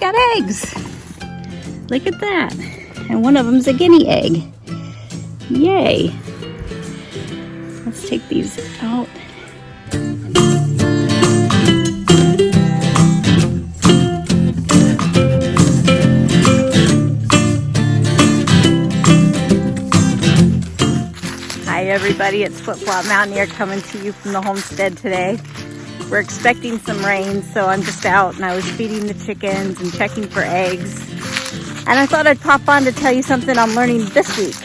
got eggs. Look at that. And one of them's a guinea egg. Yay. Let's take these out. Hi everybody, it's Flip Flop Mountaineer coming to you from the homestead today. We're expecting some rain, so I'm just out and I was feeding the chickens and checking for eggs. And I thought I'd pop on to tell you something I'm learning this week.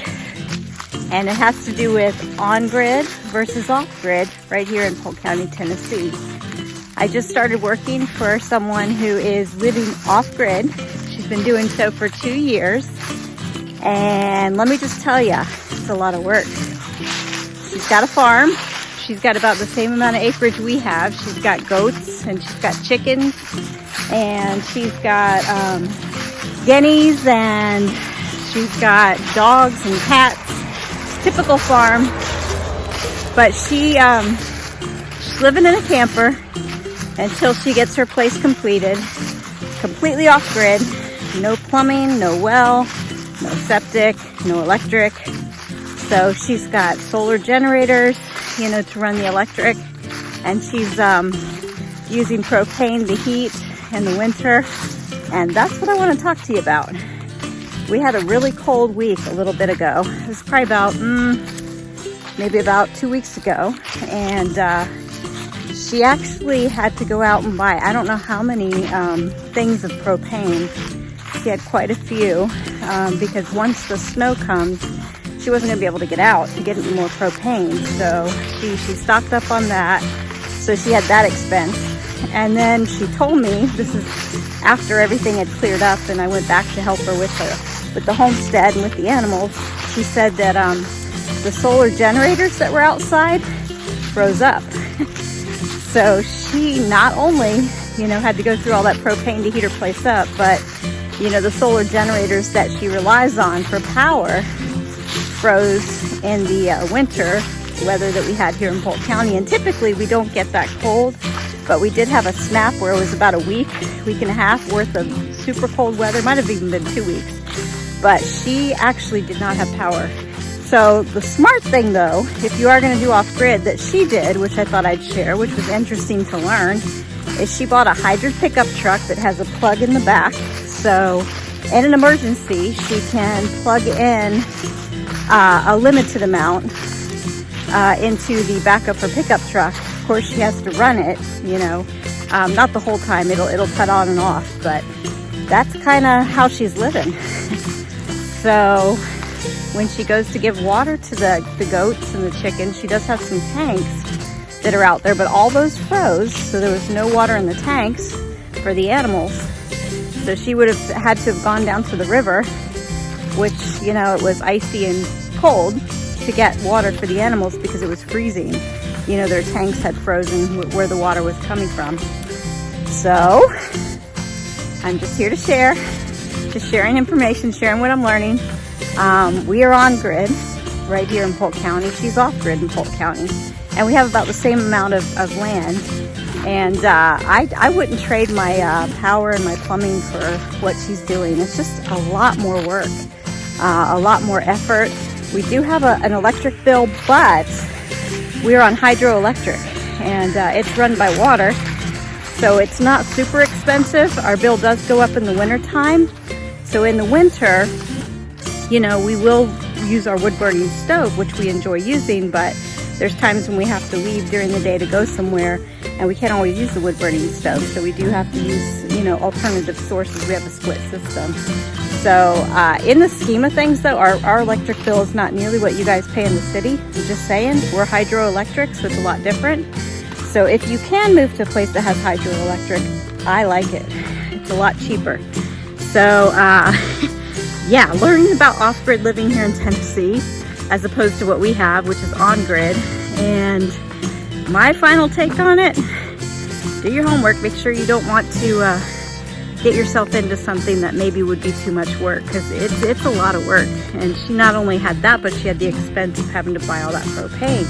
And it has to do with on-grid versus off-grid right here in Polk County, Tennessee. I just started working for someone who is living off-grid. She's been doing so for 2 years. And let me just tell you, it's a lot of work. She's got a farm. She's got about the same amount of acreage we have. She's got goats and she's got chickens and she's got guineas and she's got dogs and cats. It's a typical farm, but she's living in a camper until she gets her place completed, completely off grid, no plumbing, no well, no septic, no electric. So she's got solar generators, you know, to run the electric, and she's using propane to heat in the winter, and that's what I want to talk to you about. We had a really cold week a little bit ago. It was probably about maybe about 2 weeks ago, and she actually had to go out and buy I don't know how many things of propane. She had quite a few because once the snow comes, she wasn't gonna be able to get out to get any more propane. So she stocked up on that. So she had that expense. And then she told me, this is after everything had cleared up and I went back to help her with the homestead and with the animals. She said that the solar generators that were outside froze up. So she not only, you know, had to go through all that propane to heat her place up, but, you know, the solar generators that she relies on for power froze in the winter weather that we had here in Polk County. And typically we don't get that cold, but we did have a snap where it was about a week and a half worth of super cold weather. Might have even been 2 weeks, but she actually did not have power. So the smart thing though, if you are going to do off-grid, that she did, which I thought I'd share, which was interesting to learn, is she bought a hydrant pickup truck that has a plug in the back. So in an emergency, she can plug in a limited amount into the back of her pickup truck. Of course, she has to run it, you know, not the whole time. It'll cut on and off, but that's kind of how she's living. So when she goes to give water to the goats and the chickens, she does have some tanks that are out there, but all those froze, so there was no water in the tanks for the animals. So she would have had to have gone down to the river, which, you know, it was icy and cold, to get water for the animals because it was freezing. You know, their tanks had frozen where the water was coming from. So I'm just here to share, just sharing information, sharing what I'm learning. We are on grid right here in Polk County. She's off grid in Polk County, and we have about the same amount of land. And I wouldn't trade my power and my plumbing for what she's doing. It's just a lot more work, a lot more effort. We do have an electric bill, but we're on hydroelectric, and it's run by water, so it's not super expensive. Our bill does go up in the winter time. So in the winter, you know, we will use our wood-burning stove, which we enjoy using, but there's times when we have to leave during the day to go somewhere, and we can't always use the wood-burning stove, so we do have to use, you know, alternative sources. We have a split system. So in the scheme of things though, our electric bill is not nearly what you guys pay in the city. I'm just saying, we're hydroelectric, so it's a lot different. So if you can move to a place that has hydroelectric, I like it. It's a lot cheaper. So yeah, learning about off-grid living here in Tennessee as opposed to what we have, which is on-grid. And my final take on it, do your homework. Make sure you don't want to get yourself into something that maybe would be too much work, because it's a lot of work. And she not only had that, but she had the expense of having to buy all that propane.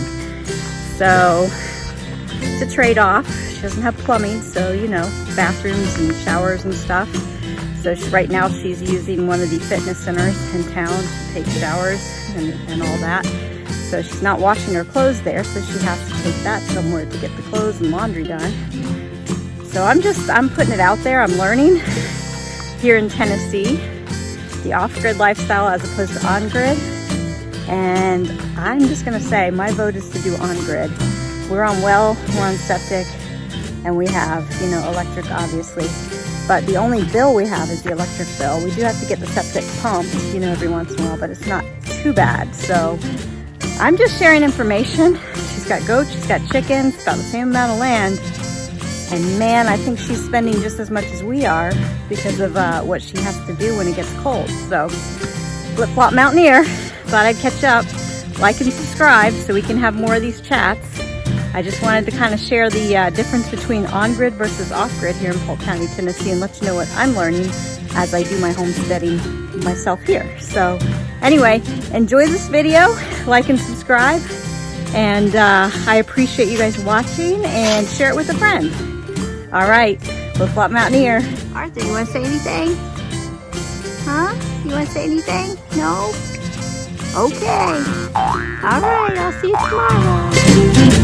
So it's a trade-off. She doesn't have plumbing, so, you know, bathrooms and showers and stuff. So right now she's using one of the fitness centers in town to take showers and all that. So she's not washing her clothes there, so she has to take that somewhere to get the clothes and laundry done. So I'm putting it out there. I'm learning here in Tennessee, the off-grid lifestyle as opposed to on-grid. And I'm just gonna say my vote is to do on-grid. We're on well, we're on septic, and we have, you know, electric obviously. But the only bill we have is the electric bill. We do have to get the septic pumped, you know, every once in a while, but it's not too bad. So I'm just sharing information. She's got goats, she's got chickens, about the same amount of land. And man, I think she's spending just as much as we are because of what she has to do when it gets cold. So, Flip-Flop Mountaineer, thought I'd catch up, like and subscribe so we can have more of these chats. I just wanted to kind of share the difference between on-grid versus off-grid here in Polk County, Tennessee, and let you know what I'm learning as I do my homesteading myself here. So anyway, enjoy this video, like and subscribe, and I appreciate you guys watching, and share it with a friend. All right, Flip-Flop Mountaineer. Arthur, you want to say anything? Huh? You want to say anything? No? Okay. All right, I'll see you tomorrow.